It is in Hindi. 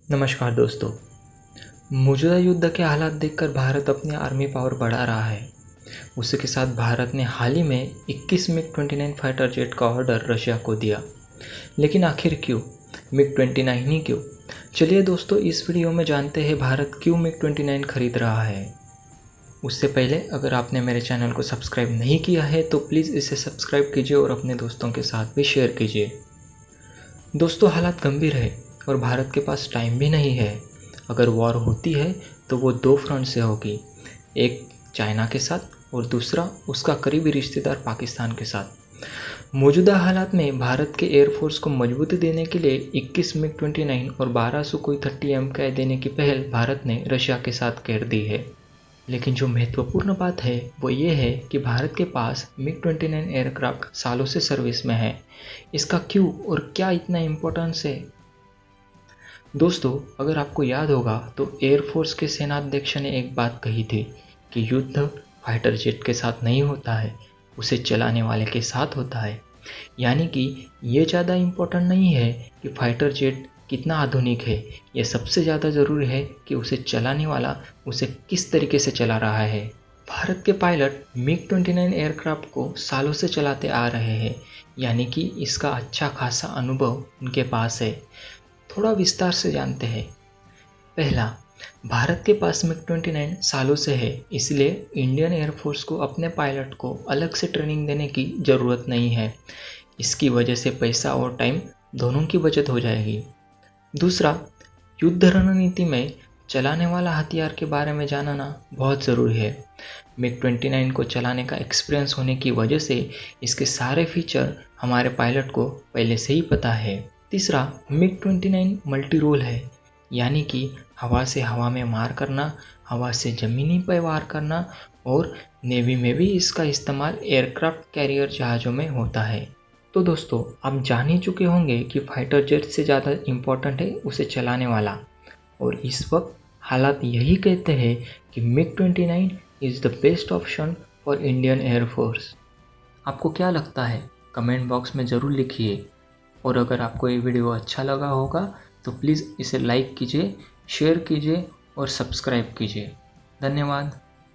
नमस्कार दोस्तों। मौजूदा युद्ध के हालात देखकर भारत अपनी आर्मी पावर बढ़ा रहा है। उसी के साथ भारत ने हाल ही में 21 मिग-29 फाइटर जेट का ऑर्डर रशिया को दिया। लेकिन आखिर क्यों मिग-29 ही क्यों? चलिए दोस्तों, इस वीडियो में जानते हैं भारत क्यों मिग-29 खरीद रहा है। उससे पहले अगर आपने मेरे चैनल को सब्सक्राइब नहीं किया है तो प्लीज़ इसे सब्सक्राइब कीजिए और अपने दोस्तों के साथ भी शेयर कीजिए। दोस्तों, हालात गंभीर है और भारत के पास टाइम भी नहीं है। अगर वॉर होती है तो वो दो फ्रंट से होगी, एक चाइना के साथ और दूसरा उसका करीबी रिश्तेदार पाकिस्तान के साथ। मौजूदा हालात में भारत के एयरफोर्स को मजबूती देने के लिए 21 मिग-29 और 12 सुखोई 30 MKI देने की पहल भारत ने रशिया के साथ कर दी है। लेकिन जो महत्वपूर्ण बात है वो ये है कि भारत के पास मिग-29 एयरक्राफ्ट सालों से सर्विस में है। इसका क्यों और क्या इतना इम्पोर्टेंस है? दोस्तों, अगर आपको याद होगा तो एयरफोर्स के सेनाध्यक्ष ने एक बात कही थी कि युद्ध फाइटर जेट के साथ नहीं होता है, उसे चलाने वाले के साथ होता है। यानी कि ये ज़्यादा इम्पोर्टेंट नहीं है कि फाइटर जेट कितना आधुनिक है, ये सबसे ज़्यादा ज़रूरी है कि उसे चलाने वाला उसे किस तरीके से चला रहा है। भारत के पायलट मिग-29 एयरक्राफ्ट को सालों से चलाते आ रहे हैं, यानी कि इसका अच्छा खासा अनुभव उनके पास है। थोड़ा विस्तार से जानते हैं। पहला, भारत के पास मिग-29 सालों से है, इसलिए इंडियन एयरफोर्स को अपने पायलट को अलग से ट्रेनिंग देने की ज़रूरत नहीं है। इसकी वजह से पैसा और टाइम दोनों की बचत हो जाएगी। दूसरा, युद्ध रणनीति में चलाने वाला हथियार के बारे में जानना बहुत ज़रूरी है। मिग-29 को चलाने का एक्सपीरियंस होने की वजह से इसके सारे फीचर हमारे पायलट को पहले से ही पता है। तीसरा, मिग-29 मल्टी रोल है, यानी कि हवा से हवा में मार करना, हवा से ज़मीनी पर वार करना और नेवी में भी इसका इस्तेमाल एयरक्राफ्ट कैरियर जहाज़ों में होता है। तो दोस्तों, आप जान ही चुके होंगे कि फाइटर जेट से ज़्यादा इम्पोर्टेंट है उसे चलाने वाला, और इस वक्त हालात यही कहते हैं कि MiG is the best option for Indian air force. आपको क्या लगता है? कमेंट बॉक्स में ज़रूर लिखिए। और अगर आपको ये वीडियो अच्छा लगा होगा तो प्लीज़ इसे लाइक कीजिए, शेयर कीजिए और सब्सक्राइब कीजिए। धन्यवाद।